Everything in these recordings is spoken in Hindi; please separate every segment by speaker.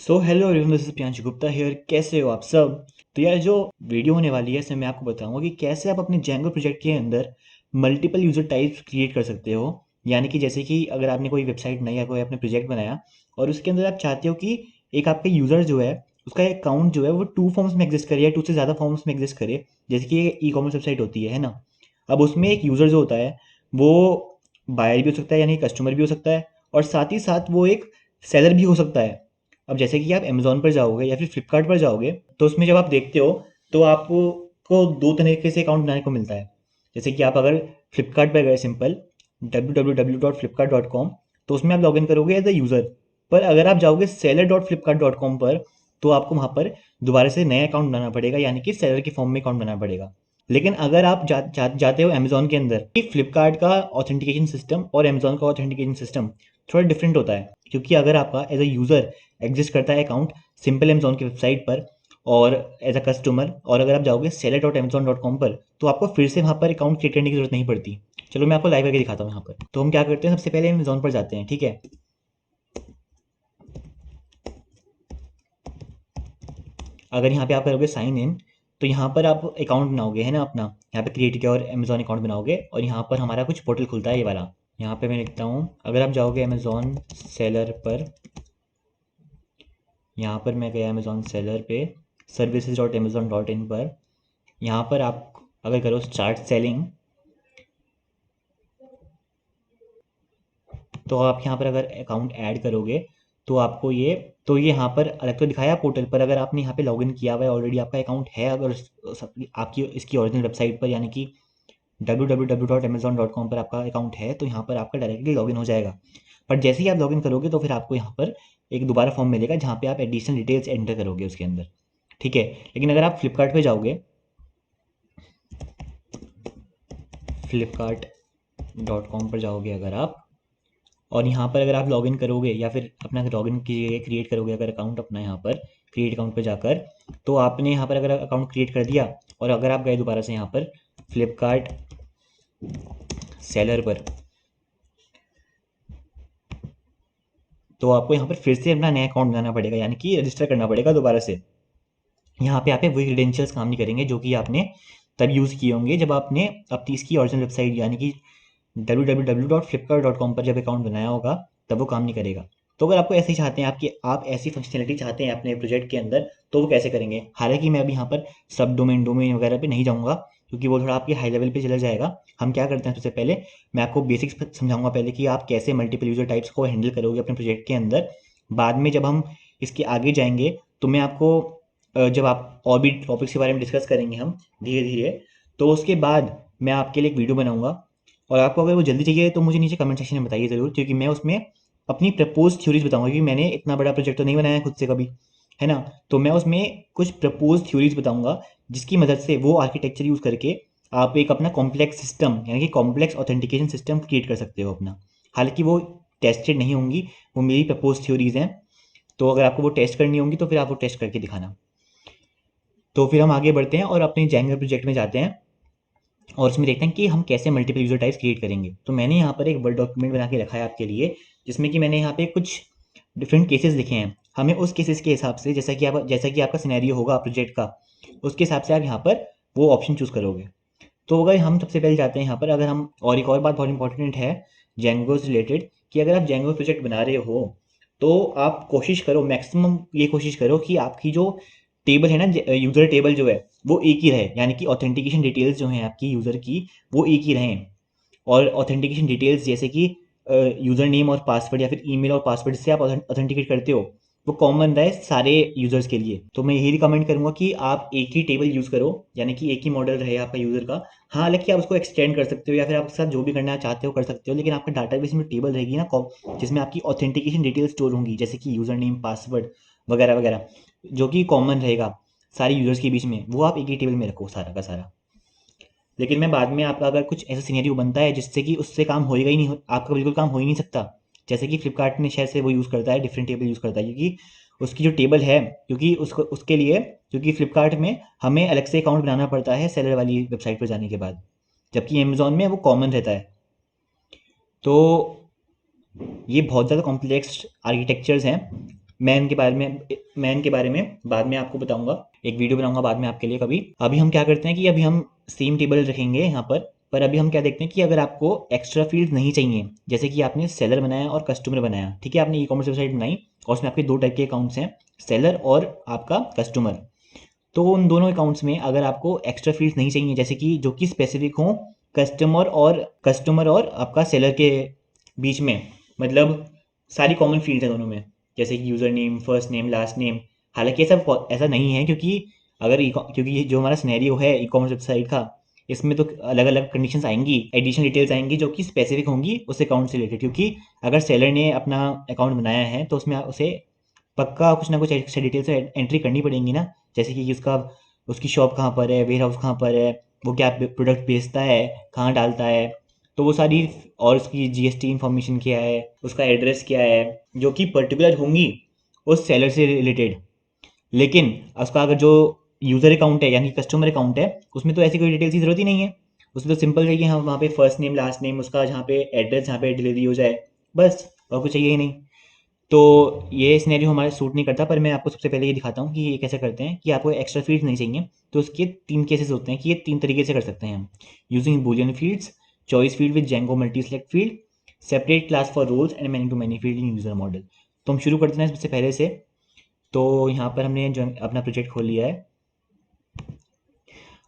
Speaker 1: So hello everyone, this is Priyanshu Gupta here. कैसे हो आप सब? तो यार, जो वीडियो होने वाली है इसमें मैं आपको बताऊंगा कि कैसे आप अपने जेंगो प्रोजेक्ट के अंदर मल्टीपल यूजर टाइप्स क्रिएट कर सकते हो। यानी कि जैसे कि अगर आपने कोई वेबसाइट बनाई या कोई आपने प्रोजेक्ट बनाया और उसके अंदर आप चाहते हो कि एक आपका यूज़र जो है उसका अकाउंट जो है वो टू फॉर्म्स में एग्जिस्ट करे या टू से ज़्यादा फॉर्म्स में एग्जिस्ट करे। जैसे कि ई कॉमर्स वेबसाइट होती है ना। अब उसमें एक यूज़र जो होता है वो बायर भी हो सकता है, यानी कस्टमर भी हो सकता है, और साथ ही साथ वो एक सेलर भी हो सकता है। अब जैसे कि आप अमेज़न पर जाओगे या फिर फ्लिपकार्ट पर जाओगे तो उसमें जब आप देखते हो तो आपको दो तरीके से अकाउंट बनाने को मिलता है। जैसे कि आप अगर फ्लिपकार्ट पर गए, सिंपल www.flipkart.com, तो उसमें आप लॉगिन करोगे एज अ यूज़र। पर अगर आप जाओगे seller.flipkart.com पर तो आपको वहाँ पर दोबारा से नया अकाउंट बनाना पड़ेगा, यानी कि सेलर के फॉर्म में अकाउंट बनाना पड़ेगा। लेकिन अगर आप जाते हो अमेज़न के अंदर, कि फ्लिपकार्ट का ऑथेंटिकेशन सिस्टम और अमेज़न का ऑथेंटिकेशन सिस्टम थोड़ा डिफरेंट होता है। क्योंकि अगर आपका एज अ यूज़र एग्जिस्ट करता है अकाउंट सिंपल अमेज़न की वेबसाइट पर और एज अ कस्टमर, और अगर आप जाओगे seller.amazon.com पर तो आपको फिर से वहाँ पर अकाउंट क्रिएट करने की ज़रूरत नहीं पड़ती। चलो मैं आपको लाइव करके दिखाता हूँ यहाँ पर। तो हम क्या करते हैं, सबसे पहले अमेज़न पर जाते हैं, ठीक है। अगर यहाँ पे आप करोगे साइन इन तो यहाँ पर आप अकाउंट बनाओगे, है ना, अपना यहाँ पे क्रिएट किया और अमेज़न अकाउंट बनाओगे और यहाँ पर हमारा कुछ पोर्टल खुलता है, ये वाला। यहाँ पे मैं लिखता हूँ, अगर आप जाओगे अमेज़न सेलर पर, यहाँ पर मैं गया अमेज़न सेलर पे services.amazon.in पर। यहाँ पर आप अगर करो स्टार्ट सेलिंग, तो आप यहाँ पर अगर अकाउंट ऐड करोगे तो आपको ये यहाँ पर अलग तो दिखाया पोर्टल पर। अगर आपने यहाँ पे लॉगिन किया हुआ है, ऑलरेडी आपका अकाउंट है, अगर आपकी इसकी ओरिजिनल वेबसाइट पर यानी कि www.amazon.com पर आपका अकाउंट है तो यहाँ पर आपका डायरेक्टली लॉगिन हो जाएगा। पर जैसे ही आप लॉगिन करोगे तो फिर आपको यहाँ पर एक दोबारा फॉर्म मिलेगा जहाँ पे आप एडिशनल डिटेल्स एंटर करोगे उसके अंदर, ठीक है। लेकिन अगर आप फ्लिपकार्ट पे जाओगे, flipkart.com पर जाओगे अगर आप, और यहाँ पर अगर आप लॉगिन करोगे या फिर अपना लॉगिन क्रिएट करोगे अगर अकाउंट अपना, यहाँ पर क्रिएट अकाउंट पर जाकर, तो आपने यहाँ पर अगर अकाउंट क्रिएट कर दिया और अगर आप गए दोबारा से यहाँ पर फ्लिपकार्ट सेलर पर, तो आपको यहाँ पर फिर से अपना नया अकाउंट बनाना पड़ेगा, यानी कि रजिस्टर करना पड़ेगा दोबारा से। यहाँ पे आप वही क्रेडेंशियल्स काम नहीं करेंगे जो कि आपने तब यूज़ किए होंगे जब आपने अपनी इसकी ओरिजिनल वेबसाइट यानी कि www.flipkart.com पर जब अकाउंट बनाया होगा, तब वो काम नहीं करेगा। तो अगर आपको ऐसे ही चाहते हैं, आप ऐसी फंक्शनलिटी चाहते हैं अपने प्रोजेक्ट के अंदर, तो वो कैसे करेंगे? हालांकि मैं अभी यहाँ पर सब डोमेन डोमेन वगैरह पे नहीं जाऊँगा क्योंकि वो थोड़ा आपके हाई लेवल पे चला जाएगा। हम क्या करते हैं, सबसे पहले मैं आपको बेसिक्स समझाऊंगा पहले कि आप कैसे मल्टीपल यूजर टाइप्स को हैंडल करोगे अपने प्रोजेक्ट के अंदर। बाद में जब हम इसके आगे जाएंगे तो मैं आपको जब आप और भी टॉपिक्स के बारे में डिस्कस करेंगे हम धीरे धीरे, तो उसके बाद मैं आपके लिए एक वीडियो बनाऊंगा। और आपको अगर वो जल्दी चाहिए तो मुझे नीचे कमेंट सेक्शन में बताइए ज़रूर, क्योंकि मैं उसमें अपनी प्रपोज थ्योरीज बताऊंगा, क्योंकि मैंने इतना बड़ा प्रोजेक्ट तो नहीं बनाया है खुद से कभी, है ना। तो मैं उसमें कुछ प्रपोज थ्योरीज बताऊंगा जिसकी मदद से वो आर्किटेक्चर यूज़ करके आप एक अपना कॉम्प्लेक्स सिस्टम यानी कि कॉम्प्लेक्स ऑथेंटिकेशन सिस्टम क्रिएट कर सकते हो अपना। हालांकि वो टेस्टेड नहीं होंगी, वो मेरी प्रपोज थ्योरीज हैं। तो अगर आपको वो टेस्ट करनी होंगी तो फिर आप वो टेस्ट करके दिखाना। तो फिर हम आगे बढ़ते हैं और अपने जेंगर प्रोजेक्ट में जाते हैं और उसमें देखते हैं कि हम कैसे मल्टीपल यूजर टाइप्स क्रिएट करेंगे। तो मैंने यहाँ पर एक वर्ड डॉक्यूमेंट बना के रखा है आपके लिए, जिसमें कि मैंने यहाँ पे कुछ डिफरेंट केसेस लिखे हैं। हमें उस केसेस के हिसाब से, जैसा कि आपका सिनेरियो होगा प्रोजेक्ट का, उसके हिसाब से आप यहाँ पर वो ऑप्शन चूज़ करोगे। तो अगर हम सबसे पहले जाते हैं यहाँ पर, अगर हम, और एक और बात बहुत इंपॉर्टेंट है जेंगो से रिलेटेड, कि अगर आप जेंगो प्रोजेक्ट बना रहे हो तो आप कोशिश करो, मैक्सिमम ये कोशिश करो कि आपकी जो टेबल है ना, यूज़र टेबल जो है वो एक ही रहे, यानी कि ऑथेंटिकेशन डिटेल्स जो हैं आपकी यूज़र की वो एक ही रहें। और ऑथेंटिकेशन डिटेल्स जैसे कि यूज़र नेम और पासवर्ड या फिर ईमेल और पासवर्ड से आप ऑथेंटिकेट करते हो, वो कॉमन रहे सारे यूज़र्स के लिए। तो मैं यही रिकमेंड करूँगा कि आप एक ही टेबल यूज़ करो, यानी कि एक ही मॉडल रहे आपका यूज़र का। हाँ, हालांकि आप उसको एक्सटेंड कर सकते हो या फिर आप उसके साथ जो भी करना चाहते हो कर सकते हो, लेकिन आपका डाटाबेस में टेबल रहेगी ना, जिसमें आपकी ऑथेंटिकेशन डिटेल स्टोर होंगी, जैसे कि यूज़र नेम, पासवर्ड वगैरह वगैरह, जो कि कॉमन रहेगा सारे यूज़र्स के बीच में, वो आप एक ही टेबल में रखो सारा का सारा। लेकिन मैं बाद में आपका अगर कुछ ऐसा सिनेरियो बनता है जिससे कि उससे काम होएगा ही नहीं, आपका बिल्कुल काम हो ही नहीं सकता, जैसे कि फ्लिपकार्ट ने शायद से वो यूज़ करता है, डिफरेंट टेबल यूज़ करता है, क्योंकि उसकी जो टेबल है, क्योंकि उसको उसके लिए, क्योंकि फ्लिपकार्ट में हमें अलग से अकाउंट बनाना पड़ता है सेलर वाली वेबसाइट पर जाने के बाद, जबकि अमेज़न में वो कॉमन रहता है। तो ये बहुत ज़्यादा कॉम्प्लेक्स आर्किटेक्चर्स हैं। मैं इनके बारे में बाद में आपको बताऊंगा, एक वीडियो बनाऊंगा बाद में आपके लिए कभी। अभी हम क्या करते हैं कि अभी हम सेम टेबल रखेंगे यहाँ पर अभी हम क्या देखते हैं कि अगर आपको एक्स्ट्रा फील्ड नहीं चाहिए, जैसे कि आपने सेलर बनाया और कस्टमर बनाया, ठीक है, आपने ई कॉमर्स वेबसाइट बनाई और उसमें आपके दो टाइप के अकाउंट्स हैं, सेलर और आपका कस्टमर। तो उन दोनों अकाउंट्स में अगर आपको एक्स्ट्रा फील्ड्स नहीं चाहिए, जैसे कि जो कि स्पेसिफिक हो कस्टमर और आपका सेलर के बीच में, मतलब सारी कॉमन फील्ड्स हैं दोनों में, जैसे कि user name, first name, last name. हालांकि ऐसा नहीं है, क्योंकि क्योंकि ये जो हमारा सिनेरियो है ई कॉमर्स वेबसाइट का, इसमें तो अलग अलग कंडीशंस आएंगी, एडिशनल डिटेल्स आएंगी जो कि स्पेसिफिक होंगी उस अकाउंट से रिलेटेड। क्योंकि अगर सेलर ने अपना अकाउंट बनाया है तो उसमें उसे पक्का कुछ ना कुछ एक्स्ट्रा डिटेल्स एंट्री करनी पड़ेंगी ना, जैसे कि उसकी शॉप कहाँ पर है, वेयर हाउस कहाँ पर है, वो क्या प्रोडक्ट बेचता है, कहाँ डालता है, तो वो सारी, और उसकी जीएसटी इंफॉर्मेशन क्या है, उसका एड्रेस क्या है, जो कि पर्टिकुलर होंगी उस सेलर से रिलेटेड। लेकिन उसका अगर जो यूज़र अकाउंट है यानी कस्टमर अकाउंट है, उसमें तो ऐसी कोई डिटेल्स की ज़रूरत ही नहीं है। उसमें तो सिंपल है कि हाँ वहाँ पे फर्स्ट नेम, लास्ट नेम, उसका जहाँ पे एड्रेस, जहाँ पे डिलीवरी हो जाए, बस, और कुछ चाहिए ही नहीं। तो ये सिनेरियो हमारे सूट नहीं करता, पर मैं आपको सबसे पहले ये दिखाता हूँ कि ये कैसे करते हैं कि आपको एक्स्ट्रा फील्ड्स नहीं चाहिए। तो उसके 3 केसेस होते हैं कि ये 3 तरीके से कर सकते हैं हम, using boolean fields, choice field with Django multi select field, separate class for roles and many to many field in user model. तो हम शुरू करते हैं सबसे पहले से। तो यहाँ पर हमने जो अपना प्रोजेक्ट खोल लिया है।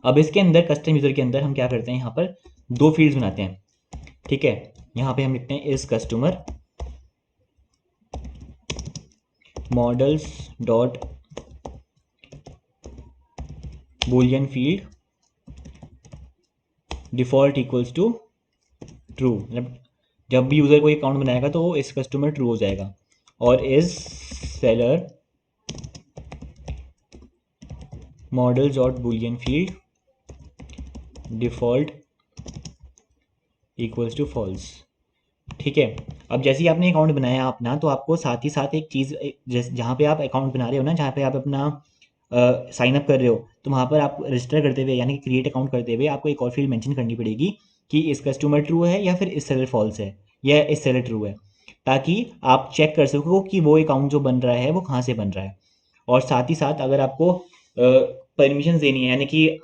Speaker 1: अब इसके अंदर कस्टम यूज़र के अंदर हम क्या करते हैं, यहाँ पर 2 फील्ड्स बनाते हैं, ठीक है। यहाँ पे हम लिखते हैं इस customer models dot boolean field default equals to true, मतलब जब भी यूज़र कोई अकाउंट बनाएगा तो वो इस कस्टमर ट्रू हो जाएगा। और इस seller models dot boolean field default equals to false, ठीक है। अब जैसे ही आपने अकाउंट बनाया अपना, तो आपको साथ ही साथ एक चीज़, जहाँ पे आप अकाउंट बना रहे हो ना, जहाँ पे आप अपना साइन अप कर रहे हो, तो वहाँ पर आप रजिस्टर करते हुए यानी कि क्रिएट अकाउंट करते हुए आपको एक और फील्ड मेंशन करनी पड़ेगी कि इस कस्टमर ट्रू है या फिर इस सेलर फॉल्स है या इस सेलर ट्रू है, ताकि आप चेक कर सको कि वो अकाउंट जो बन रहा है वो कहाँ से बन रहा है। और साथ ही साथ अगर आपको परमिशन देनी है, यानी कि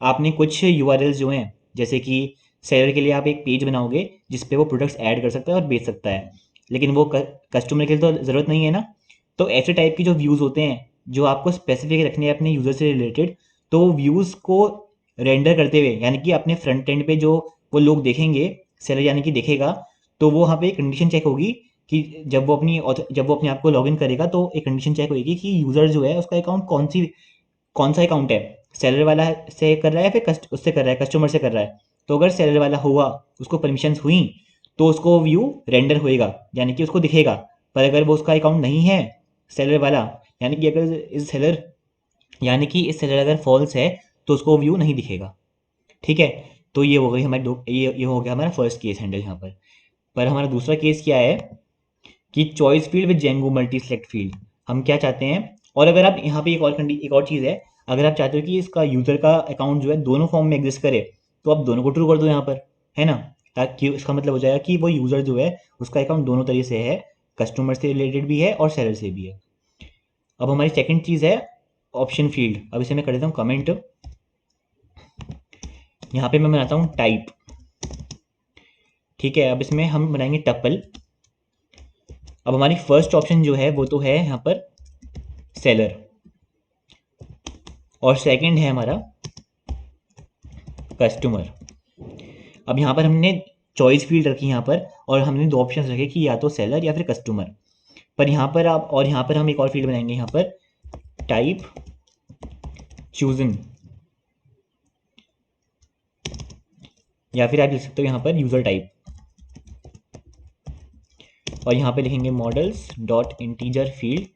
Speaker 1: आपने कुछ यूआरएल्स जो हैं, जैसे कि सेलर के लिए आप एक पेज बनाओगे जिस पे वो प्रोडक्ट्स ऐड कर सकता है और बेच सकता है, लेकिन वो कस्टमर के लिए तो ज़रूरत नहीं है ना। तो ऐसे टाइप के जो व्यूज़ होते हैं जो आपको स्पेसिफिक रखने हैं अपने यूज़र से रिलेटेड, तो वो व्यूज़ को रेंडर करते हुए, यानी कि अपने फ्रंट एंड पे जो वो लोग देखेंगे, सेलर यानी कि देखेगा, तो वो वहाँ पे एक कंडीशन चेक होगी कि जब वो अपने आप को लॉगिन करेगा तो एक कंडीशन चेक होगी कि यूज़र जो है उसका अकाउंट कौन सा अकाउंट है, सेलर वाला से कर रहा है या फिर उससे कर रहा है, कस्टमर से कर रहा है। तो अगर सेलर वाला हुआ, उसको परमिशंस हुई, तो उसको व्यू रेंडर होएगा, यानी कि उसको दिखेगा। पर अगर वो उसका अकाउंट नहीं है सेलर वाला, यानी कि इस सेलर अगर फॉल्स है, तो उसको व्यू नहीं दिखेगा, ठीक है। तो ये हो गई हमारी ये हो गया हमारा फर्स्ट केस हैंडल यहाँ पर हमारा दूसरा केस क्या है कि choice field with Django multi select field. हम क्या चाहते हैं, और अगर आप यहाँ पे एक और चीज़ है, अगर आप चाहते हो कि इसका यूज़र का अकाउंट जो है दोनों फॉर्म में एग्जिस्ट करे, तो आप दोनों को ट्रू कर दो यहाँ पर, है ना। ताकि इसका मतलब हो जाएगा कि वो यूज़र जो है उसका अकाउंट दोनों तरीके से है, कस्टमर से रिलेटेड भी है और सेलर से भी है। अब हमारी सेकंड चीज़ है ऑप्शन फील्ड। अब इसे मैं कर देता हूँ कमेंट। यहाँ पे मैं बनाता हूँ टाइप, ठीक है। अब इसमें हम बनाएंगे टपल। अब हमारी फर्स्ट ऑप्शन जो है वो तो है यहाँ पर सेलर, और सेकंड है हमारा कस्टमर। अब यहाँ पर हमने चॉइस फील्ड रखी यहाँ पर, और हमने 2 ऑप्शन रखे कि या तो सेलर या फिर कस्टमर। पर यहाँ पर यहाँ पर हम एक और फील्ड बनाएंगे यहाँ पर टाइप चूजन, या फिर आप लिख सकते हो यहाँ पर यूज़र टाइप। और यहाँ पे लिखेंगे मॉडल्स डॉट इंटीजर फील्ड,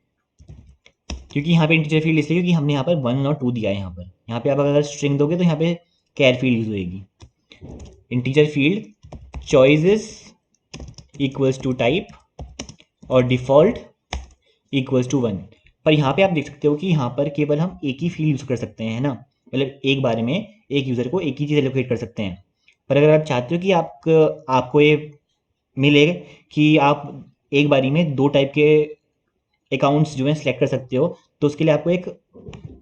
Speaker 1: क्योंकि यहाँ पे इंटीजर फील्ड इसलिए क्योंकि हमने यहाँ पर 1 और 2 दिया है। यहाँ पे आप अगर स्ट्रिंग दोगे तो यहाँ पे कैर फील्ड यूज होगी। Integer field choices equals to type और डिफ़ॉल्ट इक्वल्स टू 1। पर यहाँ पे आप देख सकते हो कि यहाँ पर केवल हम एक ही फील्ड यूज़ कर सकते हैं, है ना, मतलब एक बारे में एक यूज़र को एक ही चीज़ एलोकेट कर सकते हैं। पर अगर आप चाहते हो कि आपको ये मिले कि आप एक बारी में 2 टाइप के अकाउंट्स जो है सिलेक्ट कर सकते हो। तो उसके लिए आपको एक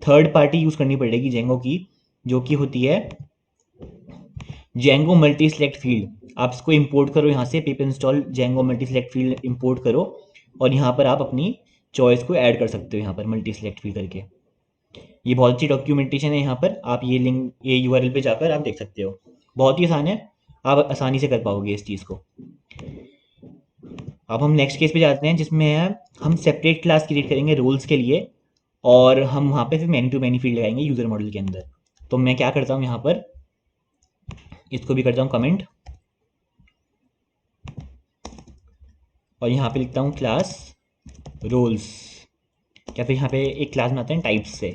Speaker 1: थर्ड पार्टी यूज़ करनी पड़ेगी जेंगो की, जो कि होती है जेंगो मल्टी सेलेक्ट फील्ड। आप इसको इंपोर्ट करो यहाँ से, पिप install Django multi select field import करो, और यहाँ पर आप अपनी चॉइस को ऐड कर सकते हो यहाँ पर मल्टी सेलेक्ट फील्ड करके। ये बहुत अच्छी डॉक्यूमेंटेशन है, यहाँ पर आप ये लिंक, ये यूआरएल पे जाकर आप देख सकते हो। बहुत ही आसान है, आप आसानी से कर पाओगे इस चीज़ को। अब हम नेक्स्ट केस पे जाते हैं, जिसमें है हम सेपरेट क्लास क्रिएट करेंगे रोल्स के लिए, और हम वहाँ पे फिर मैनी टू मैनी फील्ड लगाएंगे यूज़र मॉडल के अंदर। तो मैं क्या करता हूँ यहाँ पर, इसको भी करता हूँ कमेंट, और यहाँ पे लिखता हूँ क्लास रोल्स, या फिर यहाँ पे एक क्लास बनाते हैं टाइप से,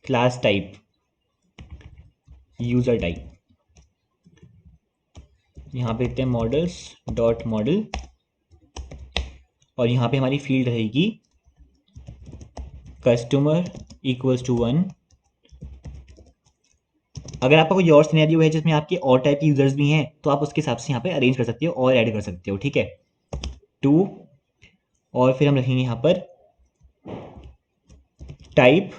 Speaker 1: क्लास टाइप यूज़र टाइप। यहाँ पे लिखते हैं मॉडल्स डॉट मॉडल, और यहाँ पे हमारी फील्ड रहेगी कस्टमर इक्वल्स टू 1। अगर आपका कोई और सिनेरियो है जिसमें आपके और टाइप के यूजर्स भी हैं, तो आप उसके हिसाब से यहाँ पे अरेंज कर सकते हो और ऐड कर सकते हो, ठीक है। 2, और फिर हम रखेंगे यहाँ पर टाइप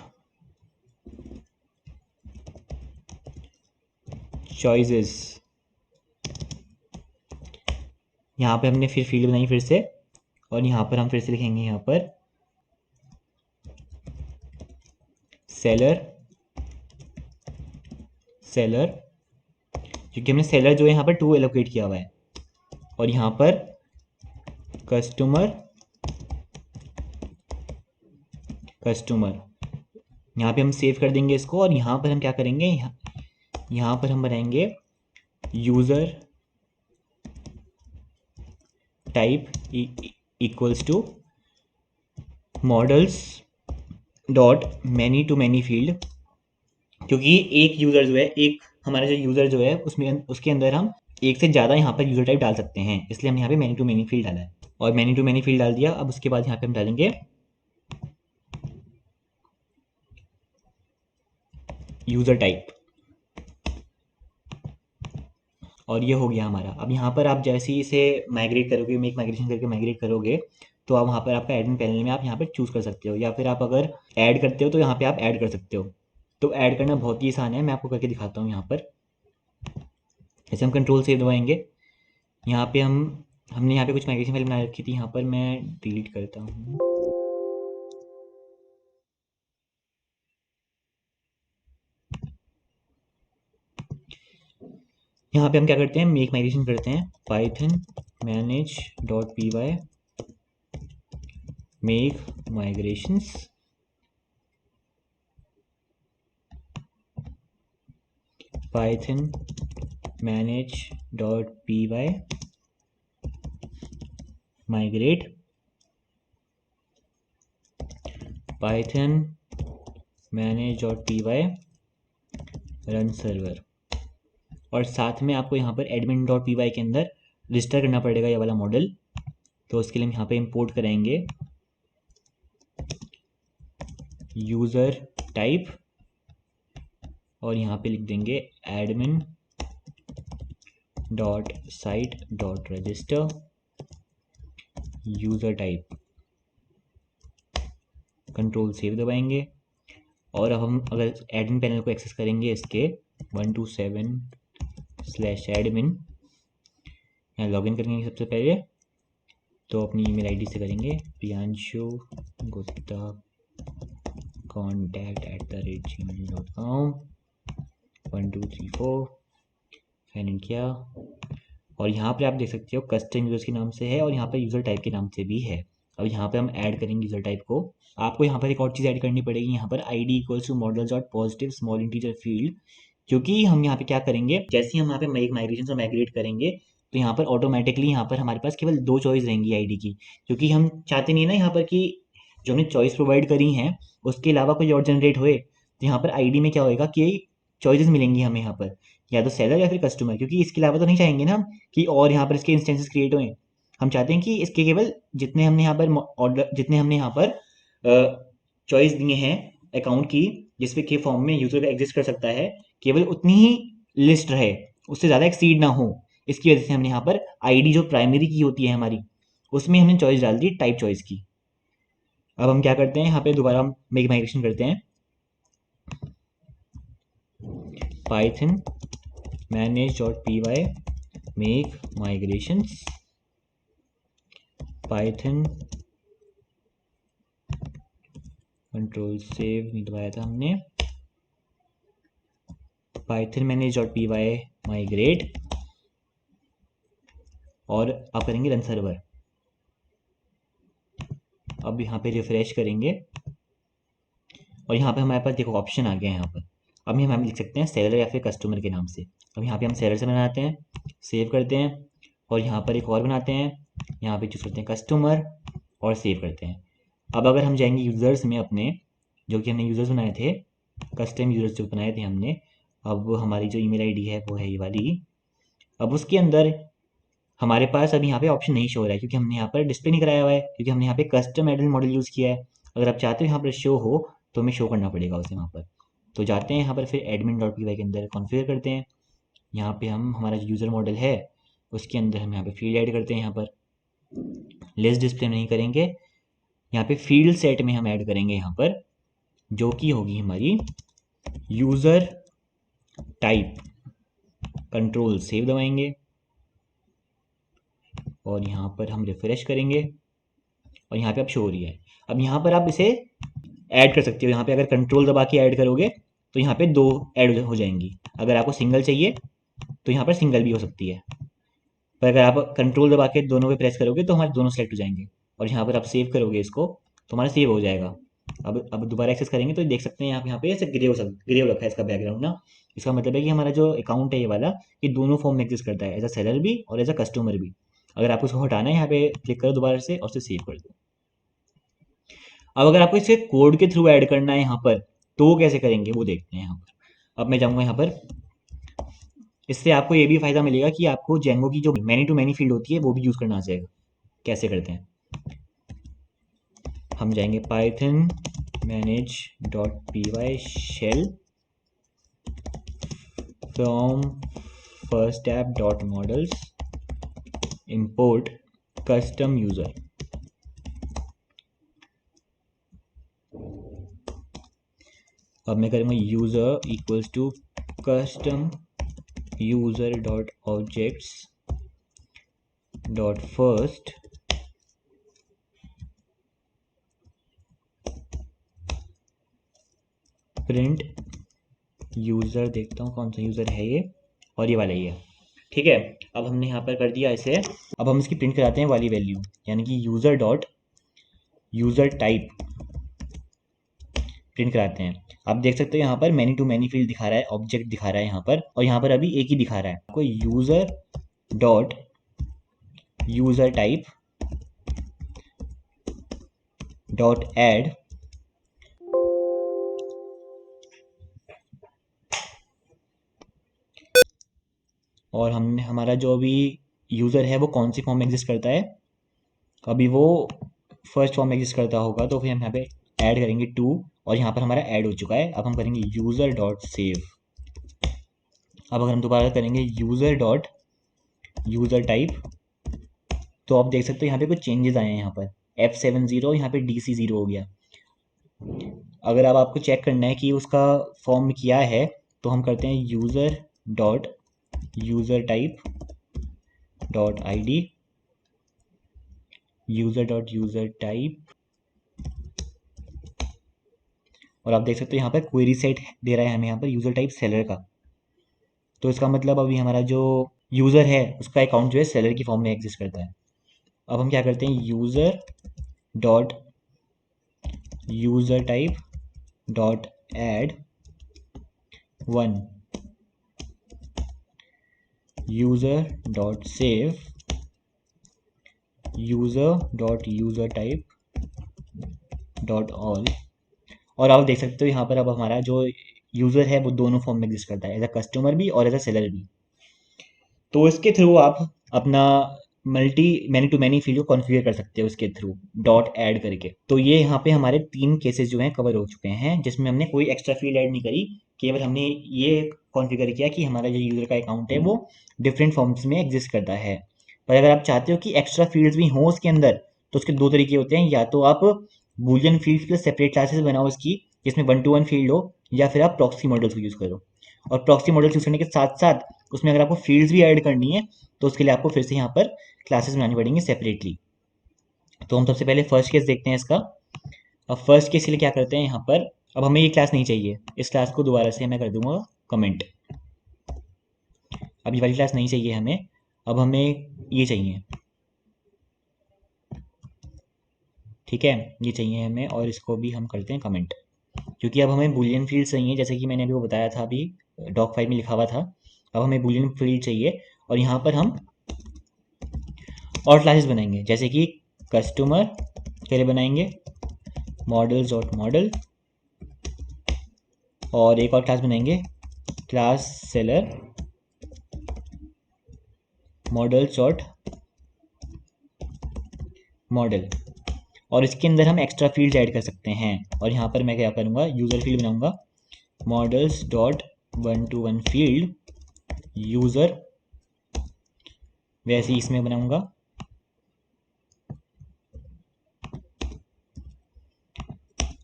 Speaker 1: चॉइसेस। यहाँ पे हमने फिर फील्ड बनाई फिर से, और यहाँ पर हम फिर से लिखेंगे यहाँ पर सेलर, सेलर, क्योंकि हमने सेलर जो है यहाँ पर 2 एलोकेट किया हुआ है, और यहाँ पर कस्टमर, कस्टमर यहाँ पे हम सेव कर देंगे इसको, और यहाँ पर हम क्या करेंगे, यहाँ पर हम बनाएंगे user type equals to models dot many to many field, क्योंकि एक यूज़र जो है, एक हमारा जो यूज़र जो है उसमें, उसके अंदर हम एक से ज़्यादा यहाँ पर यूज़र टाइप डाल सकते हैं, इसलिए हम यहाँ पे मैनी टू मैनी फील्ड डाला है, और मैनी टू मैनी फील्ड डाल दिया। अब उसके बाद यहाँ पे हम डालेंगे यूज़र टाइप, और ये हो गया हमारा। अब यहाँ पर आप जैसे ही इसे माइग्रेट करोगे, मेक माइग्रेशन करके माइग्रेट करोगे, तो आप वहाँ पर आपका एडमिन पैनल में आप यहाँ पर चूज़ कर सकते हो, या फिर आप अगर ऐड करते हो तो यहाँ पे आप ऐड कर सकते हो। तो ऐड करना बहुत ही आसान है, मैं आपको करके दिखाता हूँ। यहाँ पर जैसे हम कंट्रोल से दबाएंगे, यहाँ पे हमने यहाँ पे कुछ माइग्रेशन फाइल बना रखी थी, यहाँ पर मैं डिलीट करता हूँ। यहाँ पे हम क्या करते हैं, मेक माइग्रेशन करते हैं, python manage dot p y make migrations, python manage dot p y migrate, python manage dot p y run server, और साथ में आपको यहाँ पर एडमिन डॉट पी वाई के अंदर रजिस्टर करना पड़ेगा ये वाला मॉडल। तो उसके लिए हम यहाँ पे इंपोर्ट करेंगे यूज़र टाइप, और यहाँ पे लिख देंगे admin dot site dot register user type, control save दबाएंगे, और अब हम अगर एडमिन पैनल को एक्सेस करेंगे इसके 127/admin, यहाँ लॉगिन करेंगे सबसे पहले, तो अपनी ईमेल आईडी से करेंगे Priyanshu Gupta contact@gmail.com 1 2 3 4, sign in किया, और यहाँ पे आप देख सकते हो कस्टम यूजर्स के नाम से है, और यहाँ पर यूज़र टाइप के नाम से भी है। अब यहाँ पे हम ऐड करेंगे यूज़र टाइप को। आपको यहाँ पर एक और चीज़ ऐड करनी पड़ेगी, यहाँ पर ID equals to models dot positive small integer field, क्योंकि हम यहाँ पे क्या करेंगे, जैसे ही हम यहाँ पे माइग्रेशन से माइग्रेट करेंगे, तो यहाँ पर ऑटोमेटिकली यहाँ पर हमारे पास केवल 2 चॉइस रहेंगी ID की, क्योंकि हम चाहते नहीं है ना यहाँ पर कि जो हमने चॉइस प्रोवाइड करी हैं उसके अलावा कोई और जनरेट होए। तो यहाँ पर ID में क्या होएगा कि चॉइसेस मिलेंगी हमें यहाँ पर, या तो सेलर या फिर कस्टमर, क्योंकि इसके अलावा तो नहीं चाहेंगे ना हम कि और यहाँ पर इसके इंस्टेंसेस क्रिएट हों। हम चाहते हैं कि इसके केवल जितने हमने यहाँ पर ऑर्डर, जितने हमने यहाँ पर चॉइस दिए हैं अकाउंट की, जिसपे के फॉर्म में यूजर एग्जिस्ट कर सकता है, केवल उतनी ही लिस्ट रहे, उससे ज़्यादा एक्सीड ना हो। इसकी वजह से हमने यहाँ पर ID जो प्राइमरी की होती है हमारी, उसमें हमने चॉइस डाल दी टाइप चॉइस की। अब हम क्या करते हैं, यहाँ पे दोबारा हम मेक माइग्रेशन करते हैं। Python manage.py make migrations, Python control save नहीं दबाया था हमने, पाइथन manage.py माइग्रेट, और आप करेंगे रन सर्वर। अब यहाँ पे रिफ्रेश करेंगे और यहाँ पे हमारे पास देखो ऑप्शन आ गया है यहाँ पर। अब हम यहाँ पे लिख सकते हैं सेलर या फिर कस्टमर के नाम से। अब यहाँ पे हम सेलर से बनाते हैं, सेव करते हैं, और यहाँ पर एक और बनाते हैं, यहाँ पे चूज करते हैं कस्टमर और सेव करते हैं। अब अगर हम जाएंगे यूज़र्स में अपने, जो कि हमने यूज़र्स बनाए थे, कस्टम यूज़र्स जो बनाए थे हमने, अब हमारी जो ईमेल आईडी है वो है ये वाली। अब उसके अंदर हमारे पास अभी यहाँ पे ऑप्शन नहीं शो हो रहा है क्योंकि हमने यहाँ पर डिस्प्ले नहीं कराया हुआ है, क्योंकि हमने यहाँ पे कस्टम एडमिन मॉडल यूज़ किया है। अगर आप चाहते हो यहाँ पर शो हो तो हमें शो करना पड़ेगा उसे वहाँ पर। तो जाते हैं यहाँ पर, फिर admin.py के अंदर कॉन्फ़िगर करते हैं। यहाँ पे हम हमारा जो यूज़र मॉडल है उसके अंदर हम यहाँ पे फील्ड ऐड करते हैं। यहाँ पर लिस्ट डिस्प्ले नहीं करेंगे, यहाँ पे फील्ड सेट में हम ऐड करेंगे यहाँ पर, जो कि होगी हमारी यूज़र टाइप। कंट्रोल सेव दबाएंगे और यहाँ पर हम रिफ्रेश करेंगे और यहाँ पे अब शो हो रही है। अब यहाँ पर आप इसे ऐड कर सकते हो। यहाँ पे अगर कंट्रोल दबा के ऐड करोगे तो यहाँ पे 2 ऐड हो जाएंगी। अगर आपको सिंगल चाहिए तो यहाँ पर सिंगल भी हो सकती है, पर अगर आप कंट्रोल दबा के दोनों पे प्रेस करोगे तो हमारे दोनों सेलेक्ट हो जाएंगे। और यहाँ पर आप सेव करोगे इसको तो हमारा सेव हो जाएगा। अब दोबारा एक्सेस करेंगे तो देख सकते हैं यहाँ पे ऐसे ग्रे हो रखा है इसका बैकग्राउंड ना। इसका मतलब है कि हमारा जो अकाउंट है ये वाला, ये दोनों फॉर्म में एग्जिस्ट करता है, एज अ सेलर भी और एज अ कस्टमर भी। अगर आपको उसको हटाना है यहाँ पे क्लिक करो दोबारा से और उसे सेव कर दो। अब अगर आपको इसे कोड के थ्रू ऐड करना है यहाँ पर तो वो कैसे करेंगे वो देखते हैं यहाँ पर। अब मैं जाऊँगा यहाँ पर, इससे आपको ये भी फायदा मिलेगा कि आपको जेंगो की जो मैनी टू मैनी फील्ड होती है वो भी यूज़ करना आ जाएगा। कैसे करते हैं, हम जाएंगे python manage.py shell from first app dot models import custom user. अब मैं करूँगा user equals to custom user dot objects dot first print user. देखता हूँ कौन सा यूज़र है ये, और ये वाला ही है। ठीक है, अब हमने यहाँ पर कर दिया इसे। अब हम इसकी प्रिंट कराते हैं वाली वैल्यू, यानी कि user dot user type print कराते हैं। आप देख सकते हो यहाँ पर मैनी टू मैनी फील्ड दिखा रहा है, ऑब्जेक्ट दिखा रहा है यहाँ पर, और यहाँ पर अभी एक ही दिखा रहा है। आपको user dot user type dot add और हमने हमारा जो अभी यूज़र है वो कौन सी फॉर्म में एग्जिस्ट करता है, अभी वो फर्स्ट फॉर्म में एग्जिस्ट करता होगा, तो फिर हम यहाँ पे ऐड करेंगे 2 और यहाँ पर हमारा ऐड हो चुका है। अब हम करेंगे यूज़र डॉट सेव। अब अगर हम दोबारा करेंगे यूज़र डॉट यूज़र टाइप, तो आप देख सकते हो यहाँ पे कुछ चेंजेस आए हैं। यहाँ पर F70 यहाँ पे DC0 हो गया। अगर अब आपको चेक करना है कि उसका फॉर्म क्या है तो हम करते हैं user dot user type dot ID user dot user type, और आप देख सकते हो यहाँ पर क्वेरी सेट दे रहा है हमें यहाँ पर यूज़र टाइप सेलर का। तो इसका मतलब अभी हमारा जो यूज़र है उसका अकाउंट जो है सेलर की फॉर्म में एग्जिस्ट करता है। अब हम क्या करते हैं user dot user type dot add 1 user dot save user dot user type dot all. और आप देख सकते हो यहाँ पर अब हमारा जो यूज़र है वो दोनों फॉर्म में एग्जिस्ट करता है, एज अ कस्टमर भी और एज अ सेलर भी। तो इसके थ्रू आप अपना मैनी टू मैनी फील्ड को कॉन्फ़िगर कर सकते हो उसके थ्रू डॉट ऐड करके। तो ये यहाँ पे हमारे 3 केसेस जो हैं कवर हो चुके हैं, जिसमें हमने कोई एक्स्ट्रा फील्ड ऐड नहीं करी, केवल हमने ये कॉन्फ़िगर किया कि हमारा जो यूज़र का अकाउंट है वो डिफरेंट फॉर्म्स में एग्जिस्ट करता है। पर अगर आप चाहते हो कि एक्स्ट्रा फील्ड्स भी हों उसके अंदर, तो उसके 2 तरीके होते हैं। या तो आप बूलियन फील्ड्स के सेपरेट क्लासेस बनाओ इसकी, जिसमें 1 to 1 फील्ड हो, या फिर आप प्रॉक्सी मॉडल्स को यूज़ करो। और प्रॉक्सी मॉडल्स यूज़ करने के साथ साथ उसमें अगर आपको फील्ड्स भी ऐड करनी है तो उसके लिए आपको फिर से यहाँ पर क्लासेस बनानी पड़ेंगी सेपरेटली। तो हम सबसे पहले फर्स्ट केस देखते हैं इसका। अब फर्स्ट केस के लिए क्या करते हैं यहाँ पर, अब हमें ये क्लास नहीं चाहिए, इस क्लास को दोबारा से मैं कर दूंगा कमेंट। अब ये वाली क्लास नहीं चाहिए हमें, अब हमें ये चाहिए, ठीक है, ये चाहिए हमें, और इसको भी हम करते हैं कमेंट, क्योंकि अब हमें बूलियन फील्ड चाहिए, जैसे कि मैंने अभी वो बताया था, अभी डॉक फाइल में लिखा हुआ था। अब हमें बूलियन फील्ड चाहिए, और यहाँ पर हम और क्लासेस बनाएंगे, जैसे कि कस्टमर के लिए बनाएंगे मॉडल्स डॉट मॉडल, और एक और क्लास बनाएंगे class seller models dot model, और इसके अंदर हम एक्स्ट्रा फील्ड्स ऐड कर सकते हैं। और यहाँ पर मैं क्या करूँगा, यूज़र फील्ड बनाऊँगा models dot 1 to 1 field user, वैसे ही इसमें बनाऊँगा।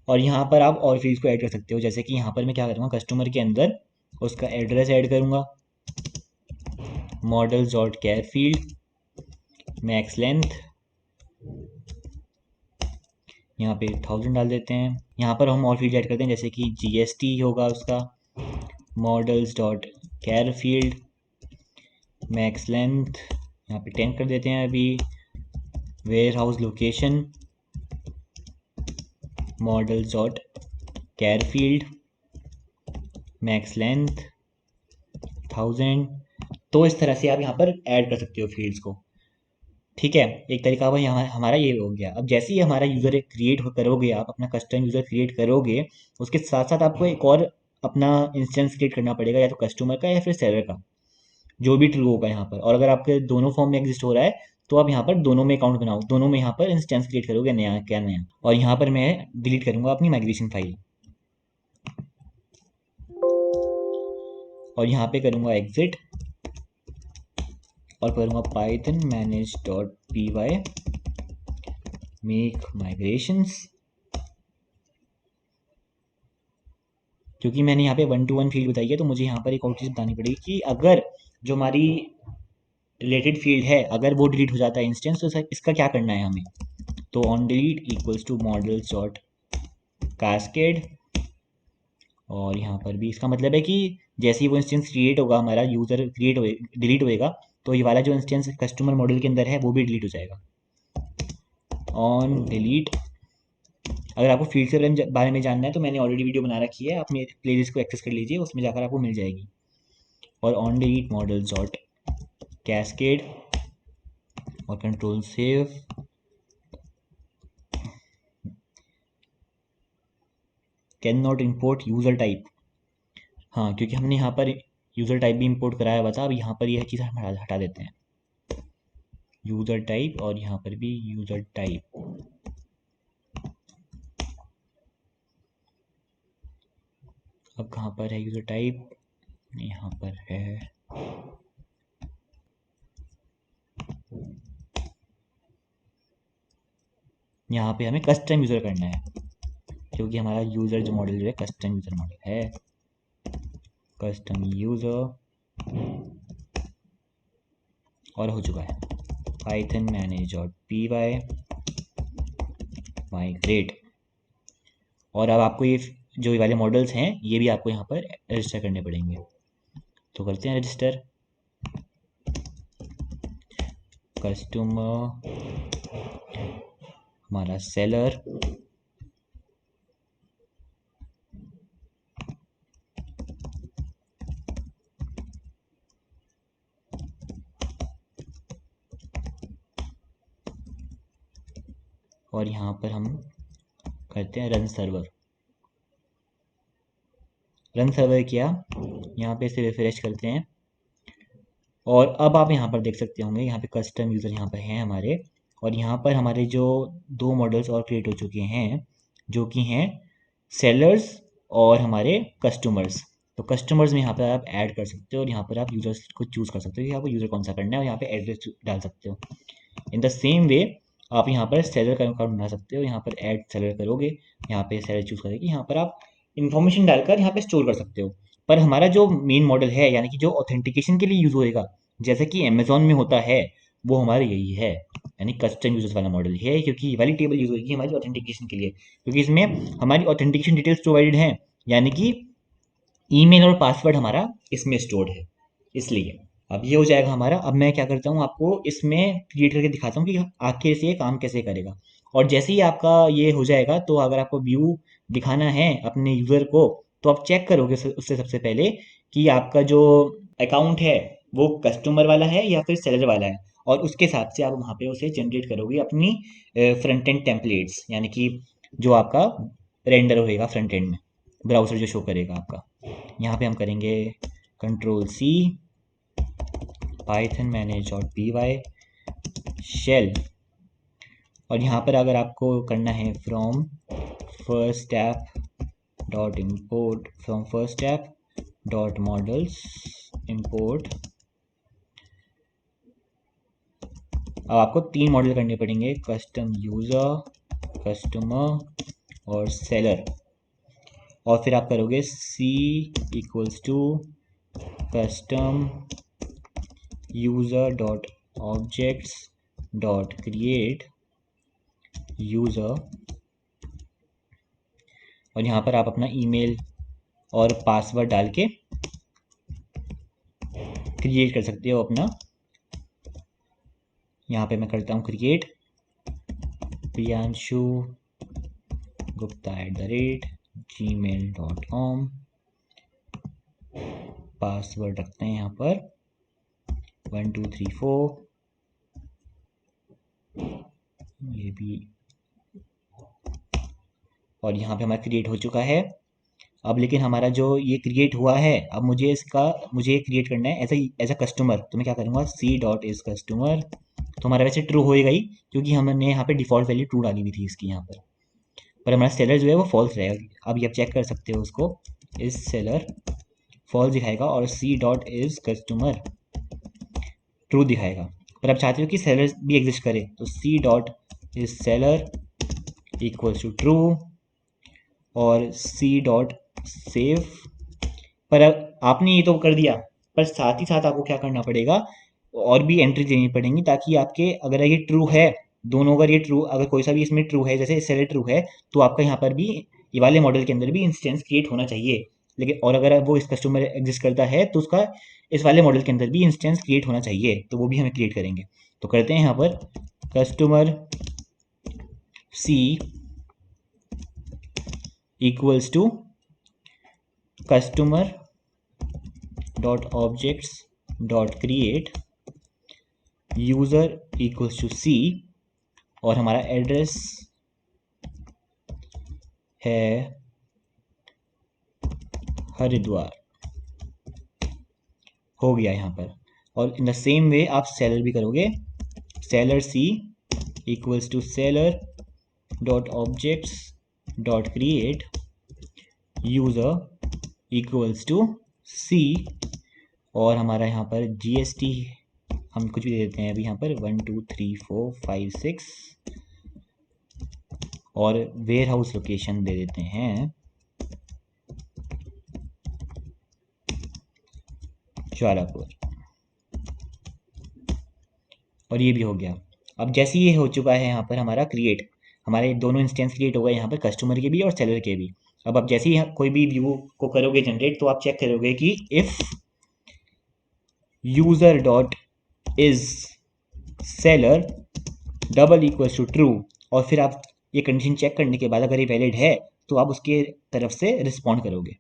Speaker 1: और यहाँ पर आप और फील्ड्स को ऐड कर सकते हो, जैसे कि यहाँ पर मैं क्या करूँगा, कस्टमर के अंदर उसका एड्रेस ऐड करूँगा, models dot char field max length, यहाँ पे 1000 डाल देते हैं। यहाँ पर हम और फील्ड ऐड करते हैं, जैसे कि GST होगा उसका, models dot char field max length, यहाँ पे 10 कर देते हैं अभी, warehouse location models dot char field max length 1000। तो इस तरह से आप यहाँ पर ऐड कर सकते हो फील्ड्स को, ठीक है। एक तरीका हुआ यहाँ हमारा ये हो गया। अब जैसे ही हमारा यूज़र क्रिएट करोगे, आप अपना कस्टम यूज़र क्रिएट करोगे, उसके साथ साथ आपको एक और अपना इंस्टेंस क्रिएट करना पड़ेगा, या तो कस्टमर का या फिर सेलर का, जो भी ट्रू होगा यहाँ पर। और अगर आपके दोनों फॉर्म में एग्जिस्ट हो रहा है तो आप यहाँ पर दोनों में अकाउंट बनाओ, दोनों में यहाँ पर इंस्टेंस क्रिएट करोगे, नया क्या नया। और यहाँ पर मैं डिलीट करूँगा अपनी माइग्रेशन फाइल, और यहाँ पे करूँगा एग्जिट, और करूँगा python manage dot p y make migrations, क्योंकि मैंने यहाँ पे 1 to 1 फील्ड बताई है, तो मुझे यहाँ पर एक और चीज़ बतानी पड़ेगी कि अगर जो हमारी रिलेटेड फील्ड है, अगर वो डिलीट हो जाता है इंस्टेंस, तो इसका क्या करना है हमें। तो on delete equals to models dot cascade, और यहाँ पर भी इसका मतलब है कि जैसे ही वो इंस्टेंस क्रिएट होगा, हमारा यूज़र क्रिएट हो डिलीट होएगा, तो ये वाला जो इंस्टेंस कस्टमर मॉडल के अंदर है वो भी डिलीट हो जाएगा। ऑन डिलीट, अगर आपको फील्ड के बारे में जानना है तो मैंने ऑलरेडी वीडियो बना रखी है, आप मेरे प्लेलिस्ट को एक्सेस कर लीजिए, उसमें जाकर आपको मिल जाएगी। और on delete models dot cascade, और control save, can not import user type, हाँ, क्योंकि हमने यहाँ पर यूज़र टाइप भी इंपोर्ट कराया हुआ था। अब यहाँ पर यह चीज़ हम हटा देते हैं, यूज़र टाइप, और यहाँ पर भी यूज़र टाइप। अब कहाँ पर है यूज़र टाइप, यहाँ पर है, यहाँ पे हमें कस्टम यूज़र करना है, क्योंकि हमारा यूज़र जो मॉडल जो है कस्टम यूज़र मॉडल है, कस्टम यूज़र, और हो चुका है python manage dot p y migrate. और अब आपको ये जो ये वाले मॉडल्स हैं ये भी आपको यहाँ पर रजिस्टर करने पड़ेंगे, तो करते हैं रजिस्टर। कस्टमर हमारा सेलर, और यहाँ पर हम करते हैं रन सर्वर। रन सर्वर किया, यहाँ पे इसे रिफ्रेश करते हैं, और अब आप यहाँ पर देख सकते होंगे, यहाँ पे कस्टम यूज़र यहाँ पर हैं हमारे, और यहाँ पर हमारे जो 2 मॉडल्स और क्रिएट हो चुके हैं, जो कि हैं सेलर्स और हमारे कस्टमर्स। तो कस्टमर्स में यहाँ पर आप ऐड कर सकते हो, और यहाँ पर आप यूज़र्स को चूज़ कर सकते हो कि आपको यूज़र कौन सा करना है, और यहाँ पे एड्रेस डाल सकते हो। इन द सेम वे आप यहाँ पर सेलर का अकाउंट बना सकते हो, यहाँ पर ऐड सेलर करोगे, यहाँ पे सेलर चूज करेंगे, यहाँ पर आप इन्फॉर्मेशन डालकर यहाँ पे स्टोर कर सकते हो। पर हमारा जो मेन मॉडल है, यानी कि जो ऑथेंटिकेशन के लिए यूज होएगा, जैसे कि अमेजोन में होता है, वो हमारा यही है, यानी कस्टम यूजर्स वाला मॉडल है, क्योंकि ये वाली टेबल यूज होगी हमारी ऑथेंटिकेशन के लिए, क्योंकि इसमें हमारी ऑथेंटिकेशन डिटेल्स प्रोवाइडेड हैं, यानी कि ईमेल और पासवर्ड हमारा इसमें स्टोर्ड है, इसलिए अब ये हो जाएगा हमारा। अब मैं क्या करता हूँ, आपको इसमें क्रिएट करके दिखाता हूँ कि आखिर से ये काम कैसे करेगा। और जैसे ही आपका ये हो जाएगा, तो अगर आपको व्यू दिखाना है अपने यूज़र को, तो आप चेक करोगे उससे सबसे पहले कि आपका जो अकाउंट है वो कस्टमर वाला है या फिर सेलर वाला है, और उसके हिसाब से आप वहाँ पे उसे जनरेट करोगे अपनी फ्रंट एंड टेम्पलेट्स, यानी कि जो आपका रेंडर होएगा फ्रंट एंड में, ब्राउज़र जो शो करेगा आपका। यहाँ पे हम करेंगे Ctrl+C, python manage.py शेल, और यहाँ पर अगर आपको करना है from first app dot import, from first app dot models import, अब आपको 3 मॉडल करने पड़ेंगे, कस्टम यूज़र, कस्टमर और सेलर, और फिर आप करोगे C equals to custom user dot objects dot create user, और यहाँ पर आप अपना ईमेल और पासवर्ड डाल के क्रिएट कर सकते हो अपना। यहाँ पे मैं करता हूँ क्रिएट प्रियांशु gupta@gmail.com, पासवर्ड रखते हैं यहाँ पर 1 2 3 4, ये भी, और यहाँ पे हमारा क्रिएट हो चुका है। अब लेकिन हमारा जो ये क्रिएट हुआ है, अब मुझे क्रिएट करना है एज अ कस्टमर, तो मैं क्या करूँगा, C डॉट इज कस्टमर, तो हमारा वैसे ट्रू होएगा ही, क्योंकि हमने यहाँ पे डिफ़ॉल्ट वैल्यू ट्रू डाली हुई थी इसकी यहाँ पर हमारा सेलर जो है वो फॉल्स रहेगा। अब ये आप चेक कर सकते हो उसको, इस सेलर फॉल्स दिखाएगा और C dot is customer true दिखाएगा। पर आप चाहते हो कि सेलर भी एग्जिस्ट करे, तो C dot is seller equals to true और C डॉट सेव। पर अब आपने ये तो कर दिया, पर साथ ही साथ आपको क्या करना पड़ेगा, और भी एंट्री देनी पड़ेंगी, ताकि आपके अगर ये ट्रू है, दोनों अगर ये ट्रू, अगर कोई सा भी इसमें ट्रू है, जैसे सेलर ट्रू है, तो आपका यहाँ पर भी ये वाले मॉडल के अंदर भी इंस्टेंस क्रिएट होना चाहिए। लेकिन और अगर वो इस कस्टमर एग्जिस्ट करता है, तो उसका इस वाले मॉडल के अंदर भी इंस्टेंस क्रिएट होना चाहिए, तो वो भी हमें क्रिएट करेंगे। तो करते हैं यहाँ पर customer C equals to customer dot objects dot create user equals to C, और हमारा एड्रेस है हरिद्वार, हो गया यहाँ पर। और इन द सेम वे आप सेलर भी करोगे, seller C equals to seller dot objects dot create user equals to C, और हमारा यहाँ पर GST हम कुछ भी दे देते हैं अभी यहाँ पर 1 2 3 4 5 6, और वेयर हाउस लोकेशन दे देते हैं ज्वालापुर, और ये भी हो गया। अब जैसे ये हो चुका है यहाँ पर हमारा क्रिएट, हमारे दोनों इंस्टेंस क्रिएट हो गए यहाँ पर, कस्टमर के भी और सेलर के भी। अब आप जैसे ही कोई भी व्यू को करोगे जनरेट, तो आप चेक करोगे कि if user dot is seller double equals to true, और फिर आप ये कंडीशन चेक करने के बाद अगर ये वैलिड है, तो आप उसके तरफ से रिस्पॉन्ड करोगे।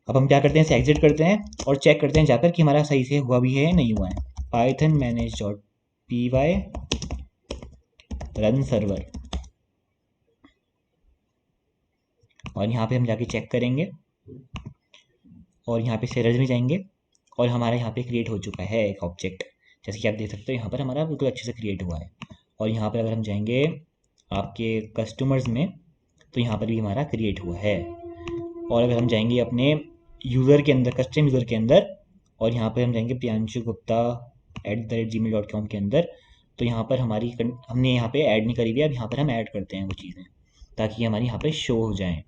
Speaker 1: अब हम क्या करते हैं, इसे एग्जिट करते हैं और चेक करते हैं जाकर कि हमारा सही से हुआ भी है या नहीं हुआ है। python manage.py रन सर्वर, और यहाँ पे हम जाके चेक करेंगे, और यहाँ पे सेलर में जाएंगे, और हमारा यहाँ पे क्रिएट हो चुका है एक ऑब्जेक्ट, जैसे कि आप देख सकते हो यहाँ पर हमारा बिल्कुल अच्छे से क्रिएट हुआ है। और यहाँ पर अगर हम जाएंगे आपके कस्टमर्स में, तो यहाँ पर भी हमारा क्रिएट हुआ है। और अगर हम जाएंगे अपने यूज़र के अंदर, कस्टम यूज़र के अंदर, और यहाँ पर हम जाएंगे प्रियांशु गुप्ता @gmail.com के अंदर, तो यहाँ पर हमने यहाँ पे ऐड नहीं करी हुई है, अब यहाँ पर हम ऐड करते हैं वो चीज़ें ताकि हमारी यहाँ पे शो हो जाएं।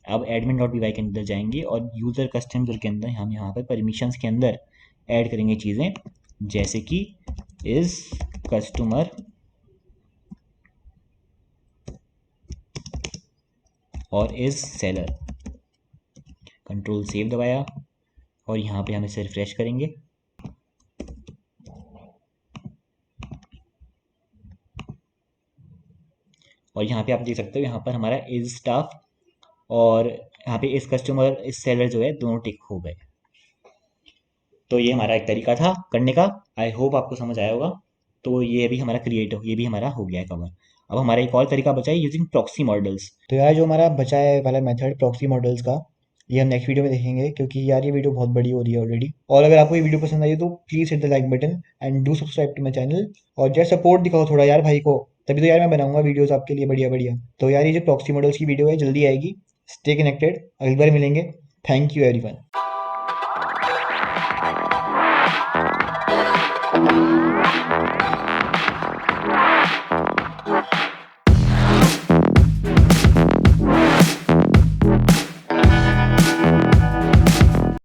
Speaker 1: अब एडमिन डॉट py के अंदर जाएंगे और यूज़र कस्टमर के अंदर हम यहाँ पर परमिशंस के अंदर ऐड करेंगे चीज़ें, जैसे कि इस कस्टमर और इस सेलर। कंट्रोल सेव दबाया और यहाँ पे हम इसे रिफ्रेश करेंगे। और यहाँ पे आप देख सकते हो यहाँ पर हमारा इज स्टाफ और यहाँ पे इस कस्टमर इस सेलर जो है दोनों टिक हो गए। तो ये हमारा एक तरीका था करने का। आई होप आपको समझ आया होगा। तो ये भी हमारा हो गया है कवर। अब हमारा एक और तरीका बचा है यूजिंग प्रॉक्सी मॉडल्स। तो यार जो हमारा बचा है वाला मेथड प्रॉक्सी मॉडल्स का, ये हम नेक्स्ट वीडियो में देखेंगे क्योंकि यार ये वीडियो बहुत बड़ी हो रही है ऑलरेडी। और अगर आपको ये वीडियो पसंद आई तो please hit the like button and do subscribe to my channel. और जैसे सपोर्ट दिखाओ थोड़ा यार भाई को, तभी तो यार मैं बनाऊंगा वीडियोस आपके लिए बढ़िया बढ़िया। तो यार ये जो प्रॉक्सी मॉडल्स की वीडियो है जल्दी आएगी। स्टे कनेक्टेड, अगली बार मिलेंगे। Thank you everyone.